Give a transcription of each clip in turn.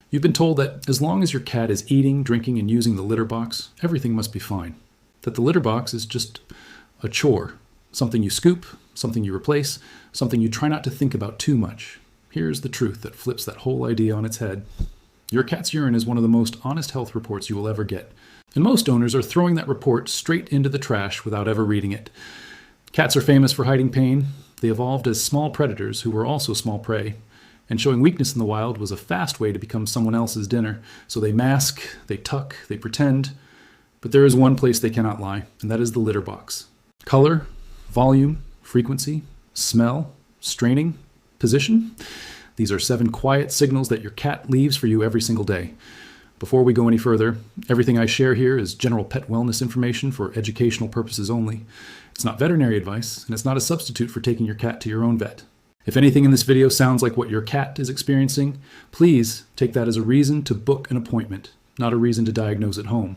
You've been told that as long as your cat is eating, drinking, and using the litter box, everything must be fine. That the litter box is just a chore, something you scoop, something you replace, something you try not to think about too much. Here's the truth that flips that whole idea on its head. Your cat's urine is one of the most honest health reports you will ever get. And most owners are throwing that report straight into the trash without ever reading it. Cats are famous for hiding pain. They evolved as small predators who were also small prey. And showing weakness in the wild was a fast way to become someone else's dinner. So they mask, they tuck, they pretend. But there is one place they cannot lie, and that is the litter box. Color, volume, frequency, smell, straining, position. These are 7 quiet signals that your cat leaves for you every single day. Before we go any further, everything I share here is general pet wellness information for educational purposes only. It's not veterinary advice, and it's not a substitute for taking your cat to your own vet. If anything in this video sounds like what your cat is experiencing, please take that as a reason to book an appointment, not a reason to diagnose at home.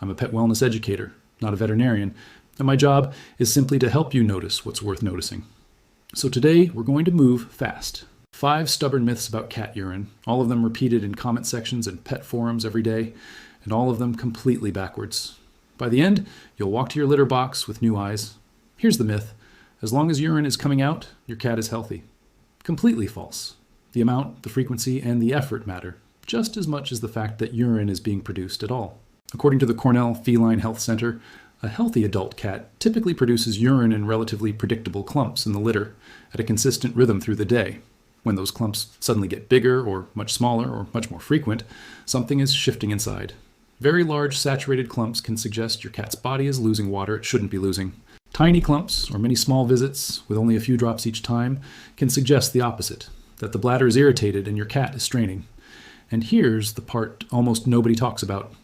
I'm a pet wellness educator, not a veterinarian, and my job is simply to help you notice what's worth noticing. So today, we're going to move fast. 5 stubborn myths about cat urine, all of them repeated in comment sections and pet forums every day, and all of them completely backwards. By the end, you'll walk to your litter box with new eyes. Here's the myth. As long as urine is coming out, your cat is healthy. Completely false. The amount, the frequency, and the effort matter, just as much as the fact that urine is being produced at all. According to the Cornell Feline Health Center, a healthy adult cat typically produces urine in relatively predictable clumps in the litter at a consistent rhythm through the day. When those clumps suddenly get bigger or much smaller or much more frequent, something is shifting inside. Very large saturated clumps can suggest your cat's body is losing water it shouldn't be losing. Tiny clumps, or many small visits with only a few drops each time, can suggest the opposite, that the bladder is irritated and your cat is straining. And here's the part almost nobody talks about.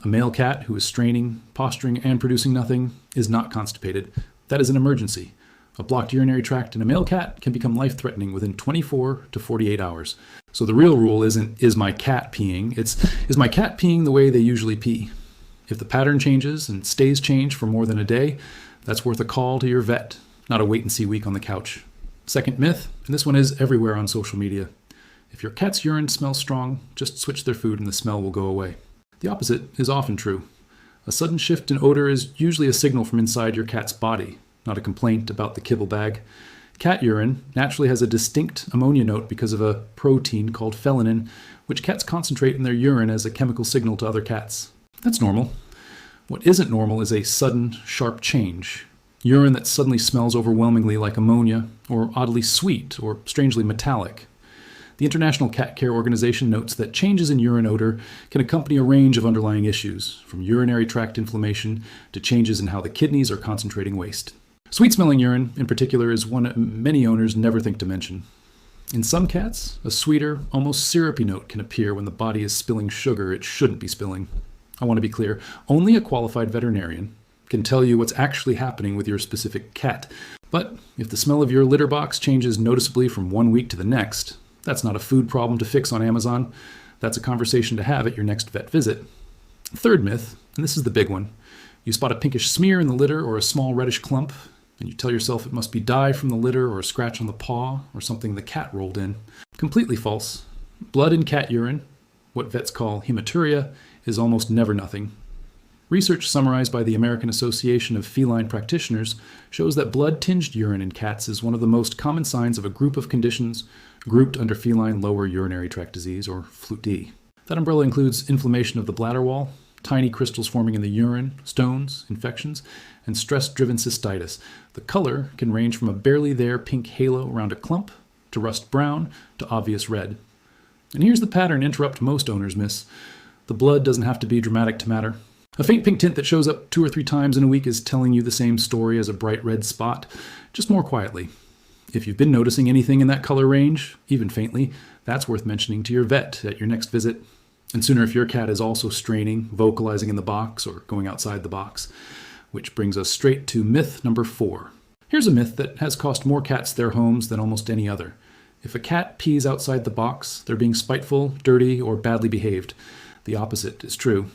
A male cat who is straining, posturing, and producing nothing is not constipated. That is an emergency. A blocked urinary tract in a male cat can become life-threatening within 24 to 48 hours. So the real rule isn't, is my cat peeing? It's, is my cat peeing the way they usually pee? If the pattern changes and stays changed for more than a day, that's worth a call to your vet, not a wait-and-see week on the couch. Second myth, and this one is everywhere on social media. If your cat's urine smells strong, just switch their food and the smell will go away. The opposite is often true. A sudden shift in odor is usually a signal from inside your cat's body, not a complaint about the kibble bag. Cat urine naturally has a distinct ammonia note because of a protein called feline, which cats concentrate in their urine as a chemical signal to other cats. That's normal. What isn't normal is a sudden, sharp change. Urine that suddenly smells overwhelmingly like ammonia, or oddly sweet, or strangely metallic. The International Cat Care Organization notes that changes in urine odor can accompany a range of underlying issues, from urinary tract inflammation to changes in how the kidneys are concentrating waste. Sweet-smelling urine, in particular, is one many owners never think to mention. In some cats, a sweeter, almost syrupy note can appear when the body is spilling sugar it shouldn't be spilling. I want to be clear, only a qualified veterinarian can tell you what's actually happening with your specific cat. But if the smell of your litter box changes noticeably from one week to the next, that's not a food problem to fix on Amazon. That's a conversation to have at your next vet visit. Third myth, and this is the big one. You spot a pinkish smear in the litter or a small reddish clump, and you tell yourself it must be dye from the litter or a scratch on the paw or something the cat rolled in. Completely false. Blood in cat urine, what vets call hematuria, is almost never nothing. Research summarized by the American Association of Feline Practitioners shows that blood-tinged urine in cats is one of the most common signs of a group of conditions grouped under feline lower urinary tract disease, or FLUT-D. That umbrella includes inflammation of the bladder wall, tiny crystals forming in the urine, stones, infections, and stress-driven cystitis. The color can range from a barely there pink halo around a clump to rust brown to obvious red. And here's the pattern interrupt most owners miss. The blood doesn't have to be dramatic to matter. A faint pink tint that shows up 2 or 3 times in a week is telling you the same story as a bright red spot, just more quietly. If you've been noticing anything in that color range, even faintly, that's worth mentioning to your vet at your next visit. And sooner if your cat is also straining, vocalizing in the box, or going outside the box. Which brings us straight to myth number 4. Here's a myth that has cost more cats their homes than almost any other. If a cat pees outside the box, they're being spiteful, dirty, or badly behaved. The opposite is true.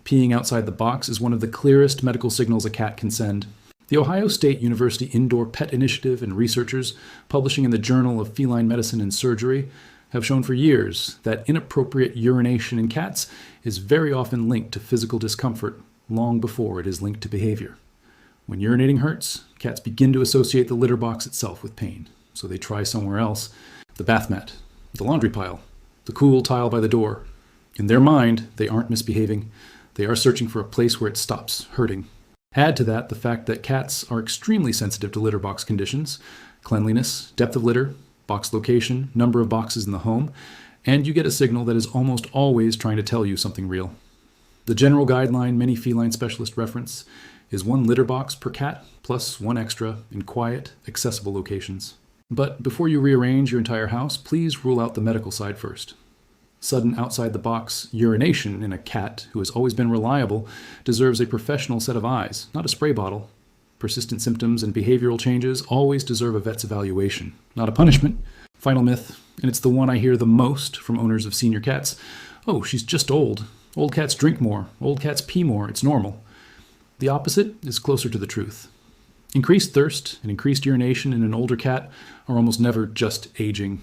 Peeing outside the box is one of the clearest medical signals a cat can send. The Ohio State University Indoor Pet Initiative and researchers publishing in the Journal of Feline Medicine and Surgery have shown for years that inappropriate urination in cats is very often linked to physical discomfort long before it is linked to behavior. When urinating hurts, cats begin to associate the litter box itself with pain, so they try somewhere else: the bath mat, the laundry pile, the cool tile by the door. In their mind, they aren't misbehaving. They are searching for a place where it stops hurting. Add to that the fact that cats are extremely sensitive to litter box conditions: cleanliness, depth of litter, box location, number of boxes in the home, and you get a signal that is almost always trying to tell you something real. The general guideline many feline specialists reference is 1 litter box per cat plus 1 extra in quiet, accessible locations. But before you rearrange your entire house, please rule out the medical side first. Sudden outside-the-box urination in a cat who has always been reliable deserves a professional set of eyes, not a spray bottle. Persistent symptoms and behavioral changes always deserve a vet's evaluation, not a punishment. Final myth, and it's the one I hear the most from owners of senior cats: "Oh, she's just old. Old cats drink more. Old cats pee more. It's normal." The opposite is closer to the truth. Increased thirst and increased urination in an older cat are almost never just aging.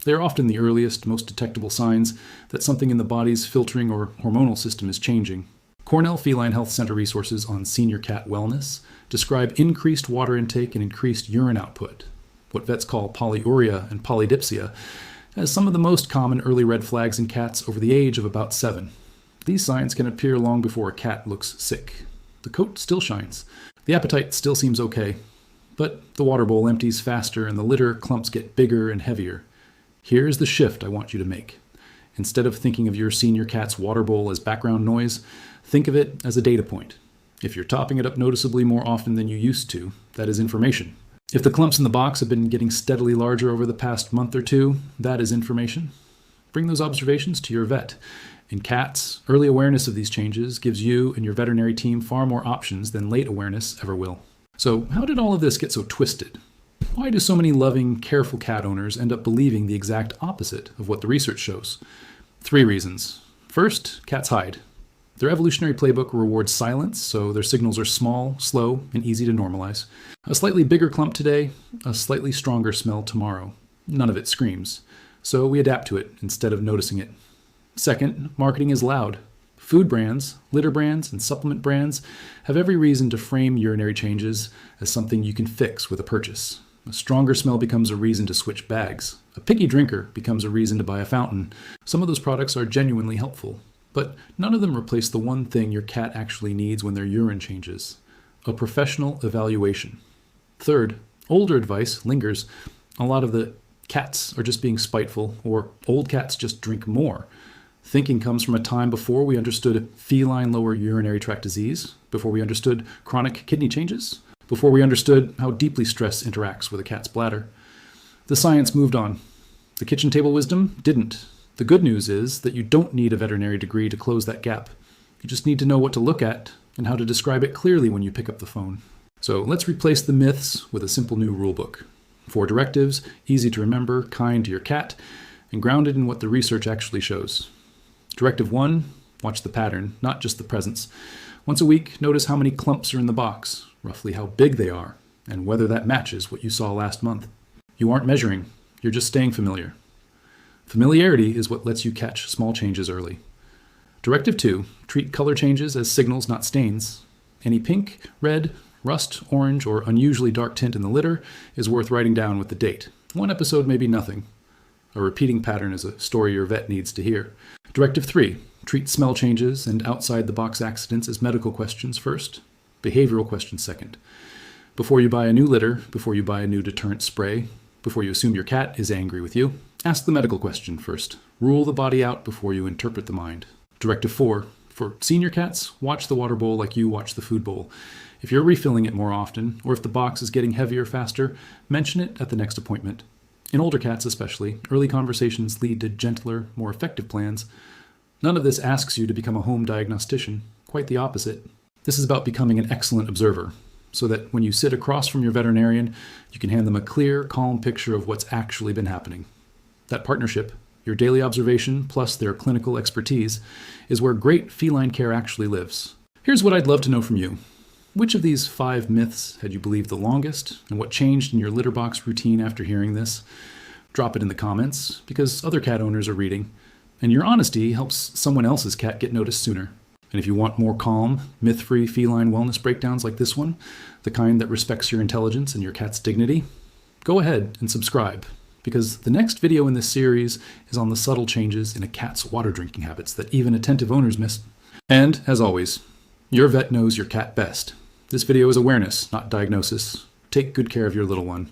They are often the earliest, most detectable signs that something in the body's filtering or hormonal system is changing. Cornell Feline Health Center resources on senior cat wellness describe increased water intake and increased urine output, what vets call polyuria and polydipsia, as some of the most common early red flags in cats over the age of about 7. These signs can appear long before a cat looks sick. The coat still shines. The appetite still seems okay. But the water bowl empties faster and the litter clumps get bigger and heavier. Here's the shift I want you to make. Instead of thinking of your senior cat's water bowl as background noise, think of it as a data point. If you're topping it up noticeably more often than you used to, that is information. If the clumps in the box have been getting steadily larger over the past month or two, that is information. Bring those observations to your vet. In cats, early awareness of these changes gives you and your veterinary team far more options than late awareness ever will. So how did all of this get so twisted? Why do so many loving, careful cat owners end up believing the exact opposite of what the research shows? 3 reasons. First, cats hide. Their evolutionary playbook rewards silence, so their signals are small, slow, and easy to normalize. A slightly bigger clump today, a slightly stronger smell tomorrow. None of it screams. So we adapt to it instead of noticing it. Second, marketing is loud. Food brands, litter brands, and supplement brands have every reason to frame urinary changes as something you can fix with a purchase. A stronger smell becomes a reason to switch bags. A picky drinker becomes a reason to buy a fountain. Some of those products are genuinely helpful, but none of them replace the one thing your cat actually needs when their urine changes: a professional evaluation. Third, older advice lingers. A lot of the cats are just being spiteful, or old cats just drink more. Thinking comes from a time before we understood feline lower urinary tract disease, before we understood chronic kidney changes, before we understood how deeply stress interacts with a cat's bladder. The science moved on. The kitchen table wisdom didn't. The good news is that you don't need a veterinary degree to close that gap. You just need to know what to look at and how to describe it clearly when you pick up the phone. So let's replace the myths with a simple new rulebook. 4 directives, easy to remember, kind to your cat, and grounded in what the research actually shows. Directive 1, watch the pattern, not just the presence. Once a week, notice how many clumps are in the box, roughly how big they are, and whether that matches what you saw last month. You aren't measuring, you're just staying familiar. Familiarity is what lets you catch small changes early. Directive 2, treat color changes as signals, not stains. Any pink, red, rust, orange, or unusually dark tint in the litter is worth writing down with the date. 1 episode may be nothing. A repeating pattern is a story your vet needs to hear. Directive 3, treat smell changes and outside-the-box accidents as medical questions first, behavioral questions second. Before you buy a new litter, before you buy a new deterrent spray, before you assume your cat is angry with you, ask the medical question first. Rule the body out before you interpret the mind. Directive 4, for senior cats, watch the water bowl like you watch the food bowl. If you're refilling it more often, or if the box is getting heavier faster, mention it at the next appointment. In older cats especially, early conversations lead to gentler, more effective plans. None of this asks you to become a home diagnostician. Quite the opposite. This is about becoming an excellent observer, so that when you sit across from your veterinarian, you can hand them a clear, calm picture of what's actually been happening. That partnership, your daily observation plus their clinical expertise, is where great feline care actually lives. Here's what I'd love to know from you. Which of these 5 myths had you believed the longest, and what changed in your litter box routine after hearing this? Drop it in the comments, because other cat owners are reading, and your honesty helps someone else's cat get noticed sooner. And if you want more calm, myth-free feline wellness breakdowns like this one, the kind that respects your intelligence and your cat's dignity, go ahead and subscribe, because the next video in this series is on the subtle changes in a cat's water drinking habits that even attentive owners miss. And, as always, your vet knows your cat best. This video is awareness, not diagnosis. Take good care of your little one.